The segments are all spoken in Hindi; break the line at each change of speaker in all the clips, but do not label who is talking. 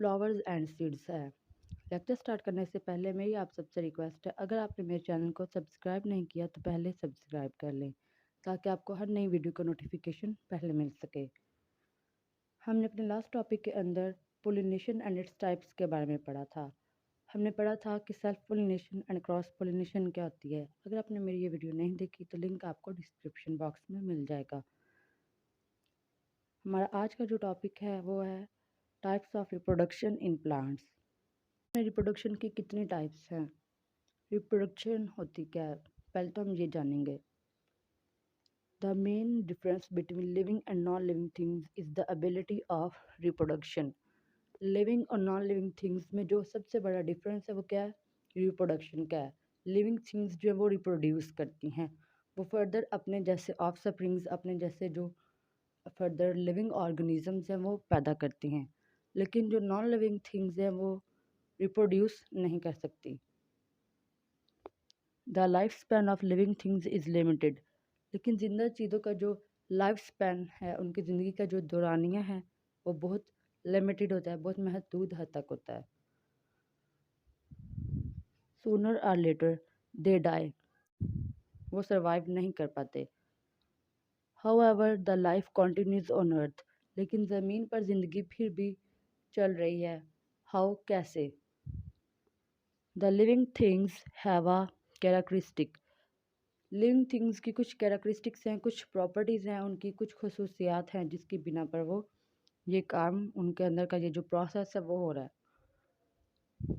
फ्लावर्स एंड सीड्स है। लेक्चर स्टार्ट करने से पहले मेरी आप सबसे रिक्वेस्ट है, अगर आपने मेरे चैनल को सब्सक्राइब नहीं किया तो पहले सब्सक्राइब कर लें ताकि आपको हर नई वीडियो का नोटिफिकेशन पहले मिल सके। हमने अपने लास्ट टॉपिक के अंदर पोलिनेशन एंड इट्स टाइप्स के बारे में पढ़ा था। हमने पढ़ा था कि self pollination and cross pollination क्या होती है। अगर आपने मेरी ये वीडियो नहीं देखी तो लिंक आपको डिस्क्रिप्शन बॉक्स में मिल जाएगा। हमारा आज का जो टॉपिक है वो है types of reproduction in plants. Reproduction की कितनी टाइप्स हैं, रिप्रोडक्शन होती क्या है, पहले तो हम ये जानेंगे। The main difference between living and non living things is the ability of reproduction. Living और नॉन लिविंग थिंग्स में जो सबसे बड़ा डिफरेंस है वो क्या है, रिप्रोडक्शन का है। लिविंग थिंग्स जो है वो रिप्रोड्यूस करती हैं, वो फर्दर अपने जैसे ऑफस्प्रिंग्स, अपने जैसे जो फर्दर लिविंग ऑर्गेनिजम्स हैं वो पैदा करती हैं। लेकिन जो नॉन लिविंग थिंग्स हैं वो रिप्रोड्यूस नहीं कर सकती। The life span of living things is limited. लेकिन जिंदा चीज़ों का जो लाइफ स्पैन है, उनकी ज़िंदगी का जो दौरानिया है वो बहुत लिमिटेड होता है, बहुत महदूद हद तक होता है। सूनर और लेटर दे डाई, वो सर्वाइव नहीं कर पाते। However the life continues on earth, लेकिन ज़मीन पर ज़िंदगी फिर भी चल रही है। हाउ, कैसे? The living things have a characteristic. Living things की कुछ कैरेक्टरिस्टिक्स हैं, कुछ प्रॉपर्टीज़ हैं, उनकी कुछ खसूसियात हैं जिसकी बिना पर वो ये काम, उनके अंदर का ये जो प्रोसेस है वो हो रहा है।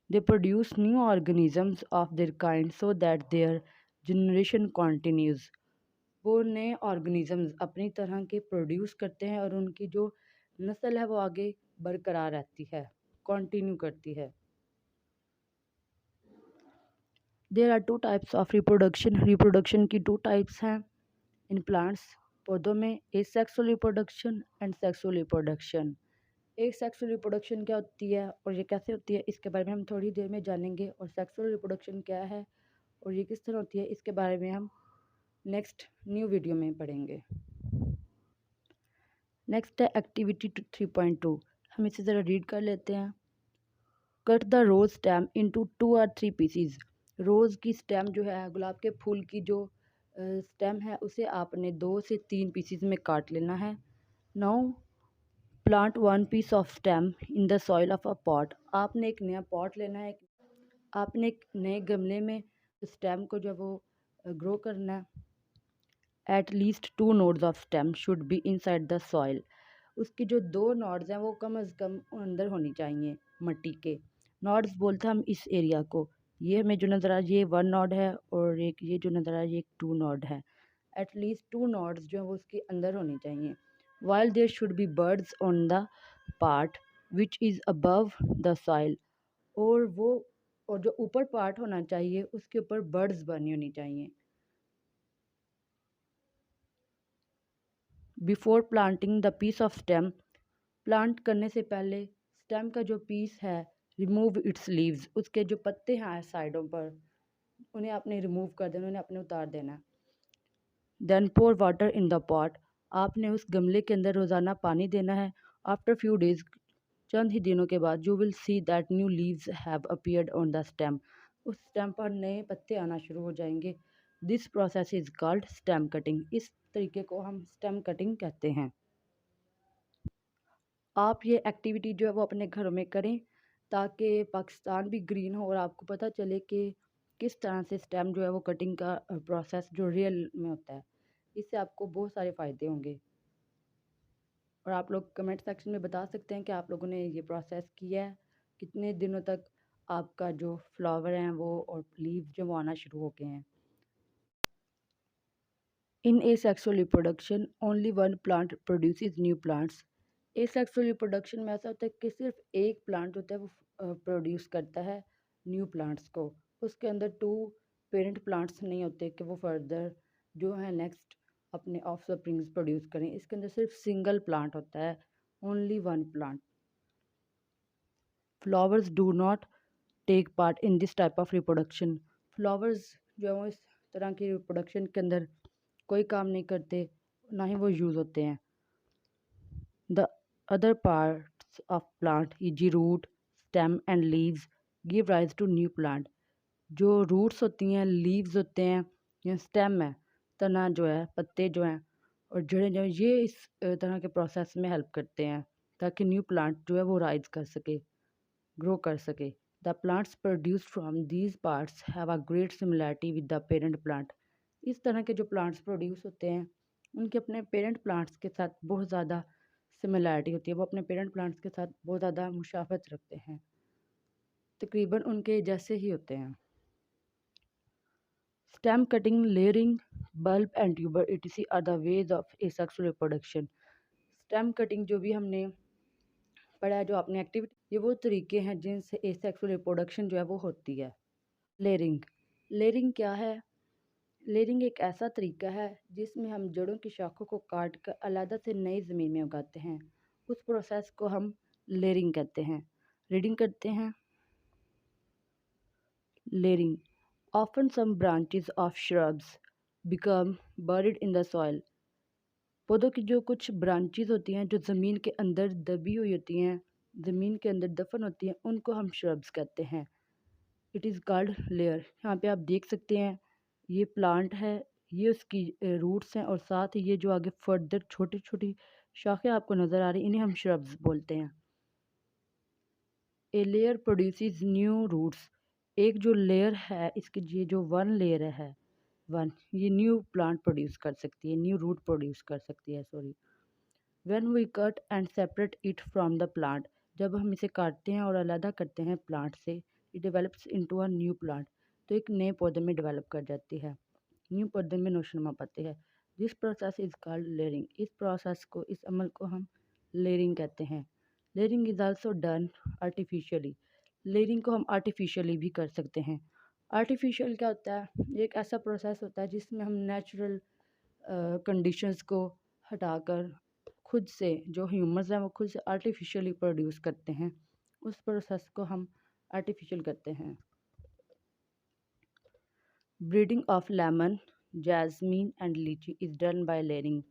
They produce new organisms of their kind so that their generation continues. वो नए ऑर्गेनिजम्स अपनी तरह के प्रोड्यूस करते हैं और उनकी जो नस्ल है वो आगे बरकरार रहती है, कंटिन्यू करती है। There are two types of reproduction. Reproduction की टू टाइप्स हैं इन प्लांट्स, पौधों में। Asexual reproduction and sexual reproduction. Asexual reproduction क्या होती है और ये कैसे होती है, इसके बारे में हम थोड़ी देर में जानेंगे। और सेक्सुअल रिप्रोडक्शन क्या है और ये किस तरह होती है, इसके बारे में हम नेक्स्ट न्यू वीडियो में पढ़ेंगे। नेक्स्ट है एक्टिविटी 3.2। हम इसे ज़रा रीड कर लेते हैं। Cut the rose stem into 2 और 3 पीसीज। रोज़ की स्टेम जो है, गुलाब के फूल की जो स्टेम है, उसे आपने 2 से 3 पीसीज में काट लेना है। Now plant 1 piece of stem in the soil of a pot. आपने एक नया पॉट लेना है, आपने एक नए गमले में स्टेम को जो वो ग्रो करना है। At least 2 nodes of stem should be inside the soil. उसकी जो 2 नोड्स हैं वो कम अज़ कम अंदर होनी चाहिए मिट्टी के। नोड्स बोलते हैं हम इस एरिया को। ये हमें जो नज़र आ रहा है ये 1 नोड है और एक ये जो नज़र आ रहा है ये एक 2 नोड है। एटलीस्ट 2 नोड्स जो है वो उसके अंदर होनी चाहिए। While there should be birds on the part which is above the soil. और जो ऊपर पार्ट होना चाहिए उसके ऊपर बर्ड्स बनी होनी चाहिए। Before planting the piece of stem, plant करने से पहले स्टेम का जो पीस है, रिमूव इट्स लीव्स, उसके जो पत्ते हैं साइडों पर उन्हें आपने रिमूव कर देना, उन्हें आपने उतार देना। Then pour water in the pot, आपने उस गमले के अंदर रोज़ाना पानी देना है। आफ्टर फ्यू डेज, चंद ही दिनों के बाद, you will see that new leaves have appeared on the stem, उस स्टेम पर नए पत्ते आना शुरू हो जाएंगे। This process is called stem cutting. इस तरीके को हम स्टेम कटिंग कहते हैं। आप ये एक्टिविटी जो है वो अपने घरों में करें ताकि पाकिस्तान भी ग्रीन हो और आपको पता चले कि किस तरह से स्टेम जो है वो कटिंग का प्रोसेस जो रियल में होता है। इससे आपको बहुत सारे फ़ायदे होंगे। और आप लोग कमेंट सेक्शन में बता सकते हैं कि आप लोगों ने ये प्रोसेस किया है, कितने दिनों तक आपका जो फ्लावर हैं वो और लीव्स जो वो आना शुरू हो गए हैं। इन asexual reproduction only one plant produces new plants। asexual reproduction में ऐसा होता है कि सिर्फ एक प्लांट होता है वो प्रोड्यूस करता है न्यू प्लांट्स को। उसके अंदर 2 पेरेंट प्लांट्स नहीं होते कि वो फर्दर जो है नेक्स्ट अपने ऑफस्प्रिंग्स प्रोड्यूस करें। इसके अंदर सिर्फ सिंगल प्लांट होता है, only 1 plant. Flowers do not take part in this type of reproduction. Flowers जो है वो इस तरह की रिप्रोडक्शन के अंदर कोई काम नहीं करते, ना ही वो यूज़ होते हैं। The other parts of plant, e.g. root, stem and leaves give rise to new plant. जो रूट्स होती हैं, लीव्स होते हैं या स्टेम है, तना जो है, पत्ते जो हैं और जड़ें जो हैं, ये इस तरह के प्रोसेस में हेल्प करते हैं ताकि न्यू प्लांट जो है वो राइज कर सके, ग्रो कर सके. The plants produce from these parts have a great similarity with the parent plant. इस तरह के जो प्लांट्स प्रोड्यूस होते हैं उनके अपने पेरेंट प्लांट्स के साथ बहुत ज़्यादा सिमिलैरिटी होती है. वो अपने पेरेंट प्लांट्स के साथ बहुत ज़्यादा मुशाफत रखते हैं, तकरीबन उनके जैसे ही होते हैं. Stem cutting, layering, bulb and tuber etc. are the ways of asexual reproduction. Stem cutting जो भी हमने पढ़ा है, जो आपने एक्टिविटी, ये वो तरीके हैं जिनसे एसेक्सुअल रिप्रोडक्शन जो है वो होती है. लेयरिंग. लेयरिंग क्या है? लेयरिंग एक ऐसा तरीका है जिसमें हम जड़ों की शाखों को काट कर अलग से नई ज़मीन में उगाते हैं. उस प्रोसेस को हम लेयरिंग कहते हैं. रीडिंग करते हैं. Layering. Often some branches of shrubs become buried in the soil. पौधों की जो कुछ ब्रांचेस होती हैं जो ज़मीन के अंदर दबी हुई होती हैं, ज़मीन के अंदर दफन होती हैं, उनको हम shrubs कहते हैं. It is called layer. यहाँ पे आप देख सकते हैं ये प्लांट है, ये उसकी रूट्स हैं और साथ ही ये जो आगे फर्दर छोटी छोटी शाखें आपको नज़र आ रही हैं, इन्हें हम shrubs बोलते हैं. A layer produces new roots. एक जो लेयर है, इसकी ये जो वन लेयर है, वन, ये न्यू प्लांट प्रोड्यूस कर सकती है, न्यू रूट प्रोड्यूस कर सकती है. Sorry. When we cut and separate it from the plant. जब हम इसे काटते हैं और अलग करते हैं प्लांट से, it develops into a new plant. तो एक नए पौधे में डेवलप कर जाती है, न्यू पौधे में नोशनुमा पाती है. This process is called layering. इस प्रोसेस को, इस अमल को हम लेयरिंग कहते हैं. Layering is also done artificially. Layering को हम आर्टिफिशियली भी कर सकते हैं. आर्टिफिशियल क्या होता है? एक ऐसा प्रोसेस होता है जिसमें हम नेचुरल कंडीशंस को हटाकर खुद से, जो ह्यूमंस हैं वो खुद से आर्टिफिशियली प्रोड्यूस करते हैं, उस प्रोसेस को हम आर्टिफिशियल कहते हैं. Breeding of lemon, jasmine and lychee is done by layering.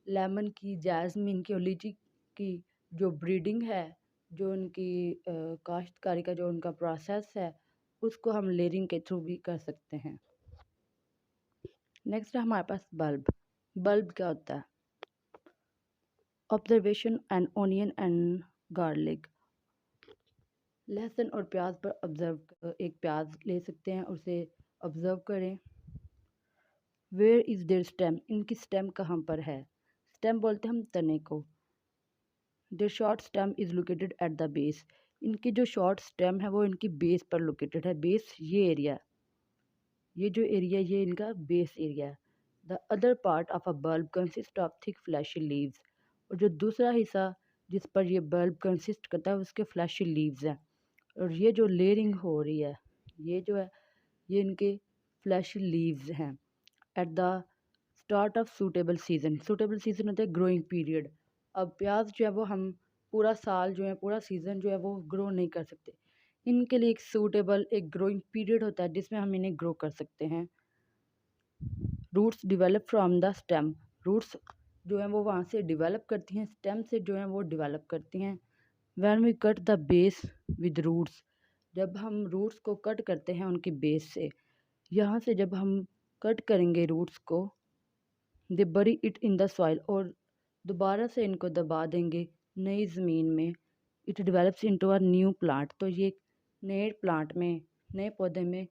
Lemon की, जैस्मीन की और लीची की जो ब्रीडिंग है, जो उनकी काश्तकारी का जो उनका प्रोसेस है, उसको हम लेयरिंग के थ्रू भी कर सकते हैं. नेक्स्ट है हमारे पास बल्ब. बल्ब क्या होता है? Observation and onion and garlic. लहसुन और प्याज पर ऑब्जर्व, एक प्याज ले सकते हैं, उसे ऑब्जर्व करें. Where is there stem. इनकी स्टेम कहाँ पर है? स्टेम बोलते हैं हम तने को. There short stem is located at the base. इनकी जो शॉर्ट स्टेम है वो इनकी बेस पर लोकेटेड है. बेस ये एरिया, ये जो एरिया, ये इनका बेस एरिया है. The other part of a bulb consist of thick fleshy leaves. और जो दूसरा हिस्सा जिस पर ये बल्ब कंसिस्ट करता है उसके फ्लैशी लीव्स हैं. और ये जो लेयरिंग हो रही है, ये जो है, ये इनके फ्लैशी लीव्स हैं. At the start of suitable season. Suitable season होता है ग्रोइंग पीरियड. अब प्याज जो है वो हम पूरा साल जो है, पूरा सीज़न जो है वो ग्रो नहीं कर सकते. इनके लिए एक सूटेबल, एक ग्रोइंग पीरियड होता है जिसमें हम इन्हें ग्रो कर सकते हैं. Roots develop from the stem. Roots जो हैं वो वहाँ से डिवेलप करती हैं, स्टेम से जो हैं वो डिवेलप करती हैं. When we cut the base with roots. जब हम रूट्स को कट करते हैं उनकी बेस से, यहाँ से जब हम कट करेंगे रूट्स को, दे बरी इट इन द सॉइल, और दोबारा से इनको दबा देंगे नई ज़मीन में. It develops into a new plant. तो ये नए प्लांट में, नए पौधे में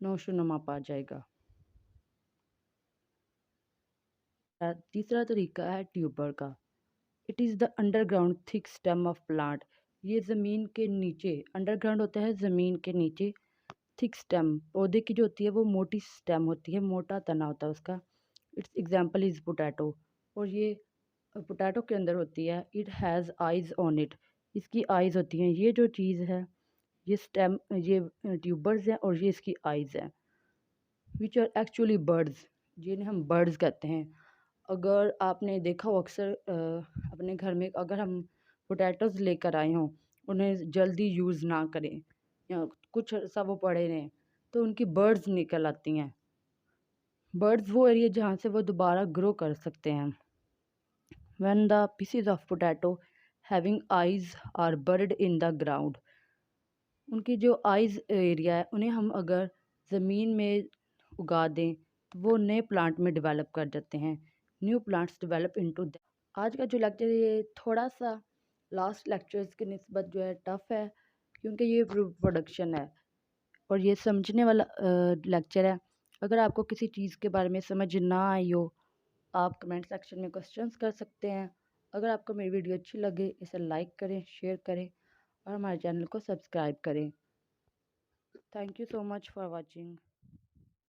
नोशोनुमा पा जाएगा. तीसरा तरीका है ट्यूबर का. It is the underground thick stem of plant. ये ज़मीन के नीचे, अंडरग्राउंड होता है ज़मीन के नीचे, थिक स्टेम पौधे की जो होती है वो मोटी स्टेम होती है, मोटा तना होता है उसका. It's example is potato. और ये पोटैटो के अंदर होती है. It has eyes on it. इसकी आइज़ होती हैं. ये जो चीज़ है, ये स्टेम, ये ट्यूबर्स हैं और ये इसकी आइज़ हैं. Which are actually buds. जिन्हें हम बर्ड्स कहते हैं. अगर आपने देखा हो अक्सर अपने घर में, अगर हम पोटैटोज़ लेकर आए हों, उन्हें जल्दी यूज़ ना करें या कुछ ऐसा वो पड़े रहें, तो उनकी बर्ड्स निकल आती हैं. बर्ड्स वो एरिया जहाँ से वो दोबारा ग्रो कर सकते हैं. When the pieces of potato having eyes are buried in the ground. उनकी जो आइज़ एरिया है उन्हें हम अगर ज़मीन में उगा दें तो वो नए प्लांट में डेवलप कर जाते हैं। New plants develop into the. आज का जो लेक्चर है ये थोड़ा सा लास्ट लेक्चर्स की निस्बत जो है टफ़ है, क्योंकि ये प्रोडक्शन है और ये समझने वाला लेक्चर है। अगर आपको किसी चीज़ के बारे में समझ ना आई हो, आप कमेंट सेक्शन में क्वेश्चंस कर सकते हैं। अगर आपको मेरी वीडियो अच्छी लगे इसे लाइक करें, शेयर करें और हमारे चैनल को सब्सक्राइब करें। Thank you so much for watching.